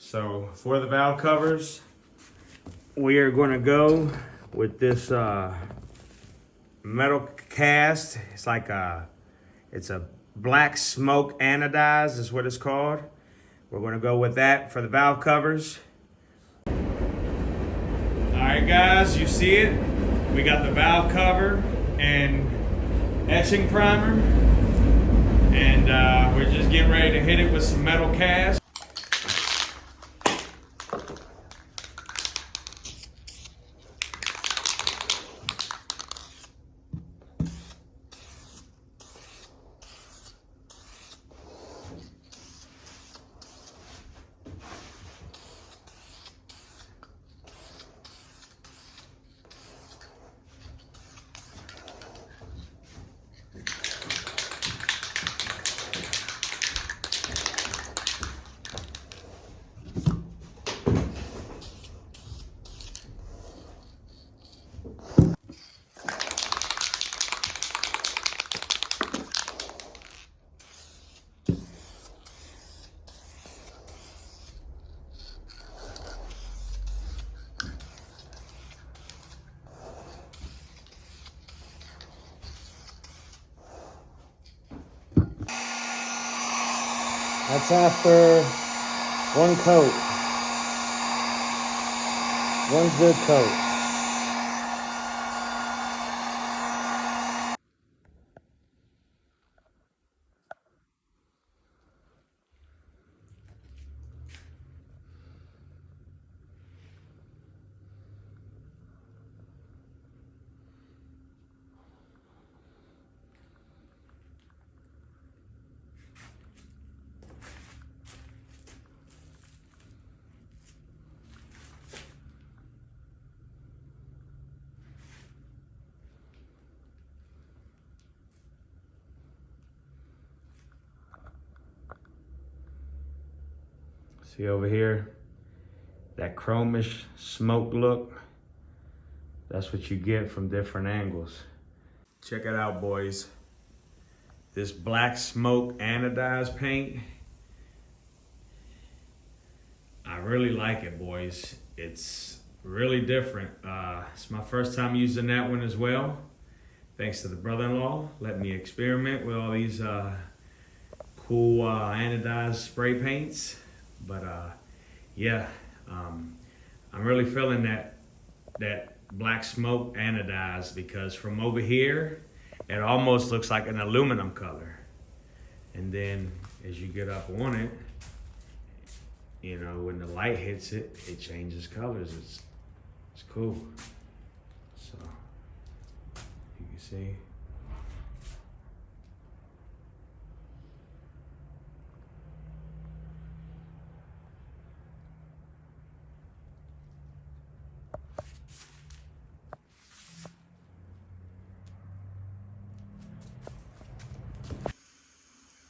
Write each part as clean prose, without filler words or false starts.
So for the valve covers, we are going to go with this metal cast. It's like it's a black smoke anodized is what it's called. We're going to go with that for the valve covers. All right, guys, you see it. We got the valve cover and etching primer, and we're just getting ready to hit it with some metal cast. That's after one coat. One good coat. See over here, that chromish smoke look, that's what you get from different angles. Check it out, boys. This black smoke anodized paint, I really like it, boys. It's really different. It's my first time using that one as well. Thanks to the brother-in-law, let me experiment with all these cool anodized spray paints. But yeah, I'm really feeling that black smoke anodized, because from over here, it almost looks like an aluminum color. And then as you get up on it, you know, when the light hits it, it changes colors. It's cool. So you can see.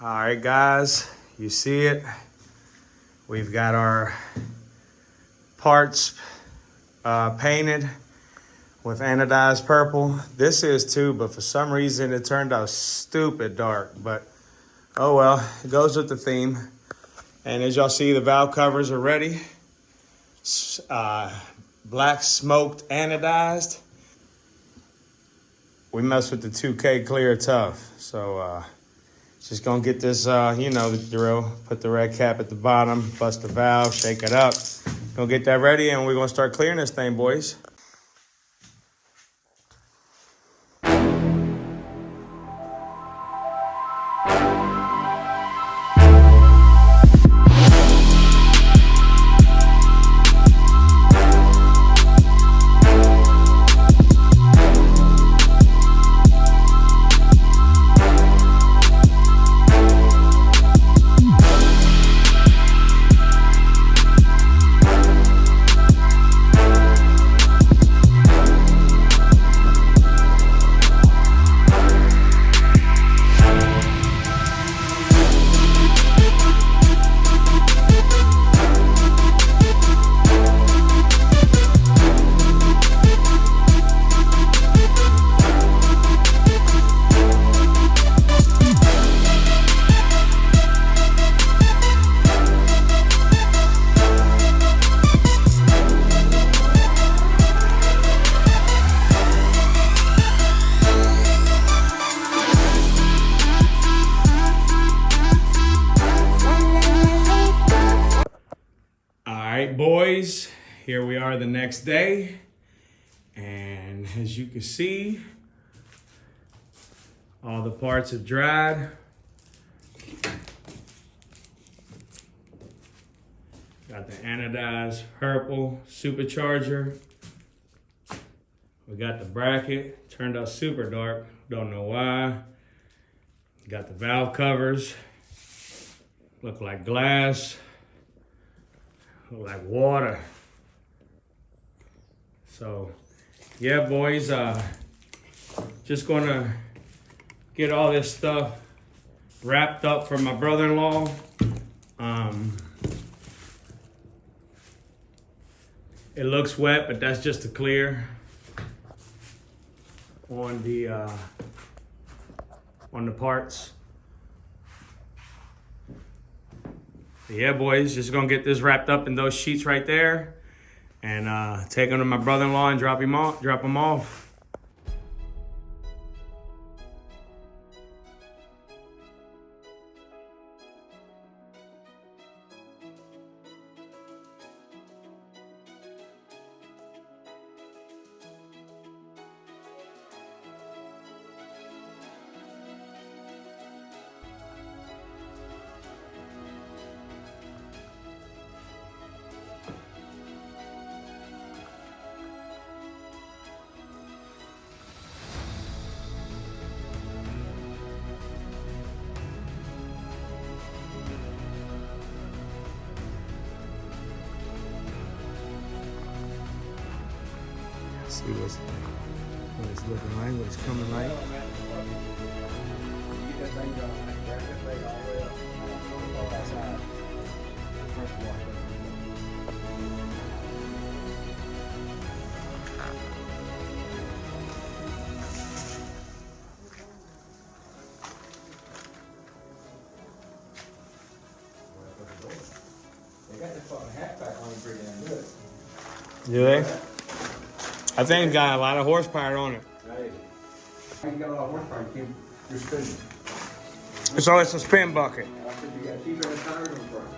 All right, guys, you see it. We've got our parts painted with anodized purple. This is too, but for some reason it turned out stupid dark, but oh well, it goes with the theme. And as y'all see, the valve covers are ready. Black smoked anodized. We mess with the 2K clear tough, so just gonna get this, you know the drill. Put the red cap at the bottom, bust the valve, shake it up. Gonna get that ready, and we're gonna start clearing this thing, boys. right, boys, here we are the next day. And as you can see, all the parts have dried. Got the anodized purple supercharger. We got the bracket, turned out super dark, don't know why. Got the valve covers, look like glass, look like water. So, yeah, boys, just gonna get all this stuff wrapped up for my brother-in-law. It looks wet, but that's just to clear on the parts. But yeah, boys, just gonna get this wrapped up in those sheets right there, and take them to my brother-in-law and drop them off. See what it's looking like, what it's coming like. They got this fucking hatchback on pretty damn good. Do they? I think it's got a lot of horsepower on it. Hey, you got a lot of horsepower, you're spinning. So it's a spin bucket. I said you got cheaper than tires on the front.